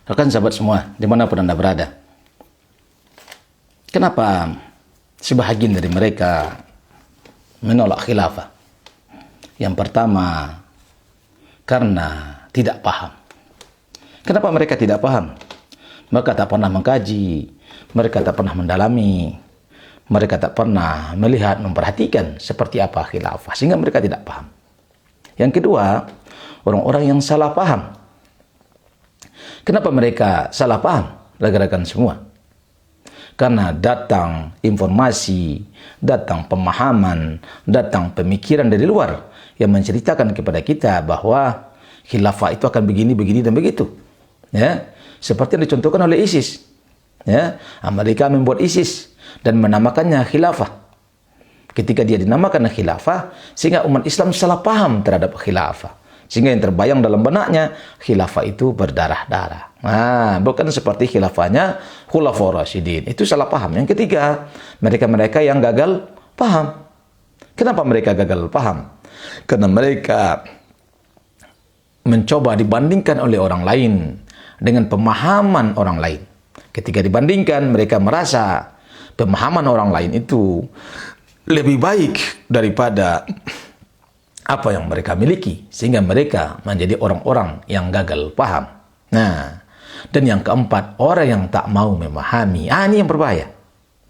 Rekan sahabat semua, dimanapun Anda berada. Kenapa sebahagian dari mereka menolak khilafah? Yang pertama, karena tidak paham. Kenapa mereka tidak paham? Mereka tak pernah mengkaji, mereka tak pernah mendalami, mereka tak pernah melihat, memperhatikan seperti apa khilafah, sehingga mereka tidak paham. Yang kedua, orang-orang yang salah paham. Kenapa mereka salah paham, rekan-rekan semua? Karena datang informasi, datang pemahaman, datang pemikiran dari luar yang menceritakan kepada kita bahwa khilafah itu akan begini, begini, dan begitu. Ya, seperti yang dicontohkan oleh ISIS. Ya, Amerika membuat ISIS dan menamakannya khilafah. Ketika dia dinamakan khilafah, sehingga umat Islam salah paham terhadap khilafah. Sehingga yang terbayang dalam benaknya, khilafah itu berdarah-darah. Nah, bukan seperti khilafahnya Khulafaur Rasyidin. Itu salah paham. Yang ketiga, mereka-mereka yang gagal paham. Kenapa mereka gagal paham? Karena mereka mencoba dibandingkan oleh orang lain dengan pemahaman orang lain. Ketika dibandingkan, mereka merasa pemahaman orang lain itu lebih baik daripada apa yang mereka miliki, sehingga mereka menjadi orang-orang yang gagal paham. Nah, dan yang keempat, orang yang tak mau memahami. Ini yang berbahaya.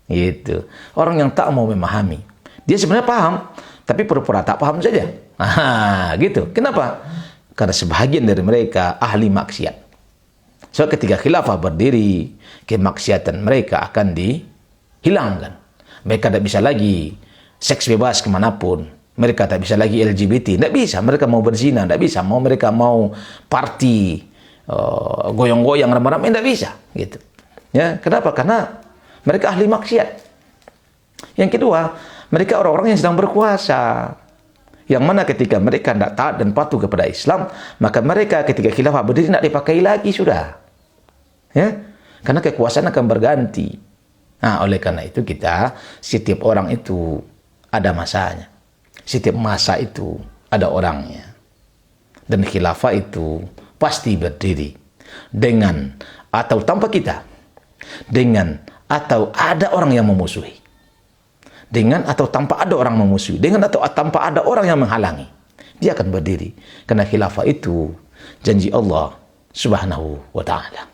Gitu. Orang yang tak mau memahami. Dia sebenarnya paham, tapi pura-pura tak paham saja. Gitu. Kenapa? Karena sebahagian dari mereka ahli maksiat. So, ketika khilafah berdiri, kemaksiatan mereka akan dihilangkan. Mereka tidak bisa lagi seks bebas kemanapun. Mereka tak bisa lagi LGBT, tidak bisa. Mereka mau berzina, tidak bisa. Mereka mau party, goyang-goyang, ramai-ramai, tidak bisa. Gitu. Ya, kenapa? Karena mereka ahli maksiat. Yang kedua, mereka orang-orang yang sedang berkuasa. Yang mana ketika mereka tidak taat dan patuh kepada Islam, maka mereka ketika khilafah berdiri tidak dipakai lagi sudah. Ya, karena kekuasaan akan berganti. Nah, oleh karena itu setiap orang itu ada masanya. Setiap masa itu ada orangnya. Dan khilafah itu pasti berdiri dengan atau tanpa kita. Dengan atau ada orang yang memusuhi. Dengan atau tanpa ada orang memusuhi. Dengan atau tanpa ada orang yang menghalangi. Dia akan berdiri. Karena khilafah itu janji Allah Subhanahu wa ta'ala.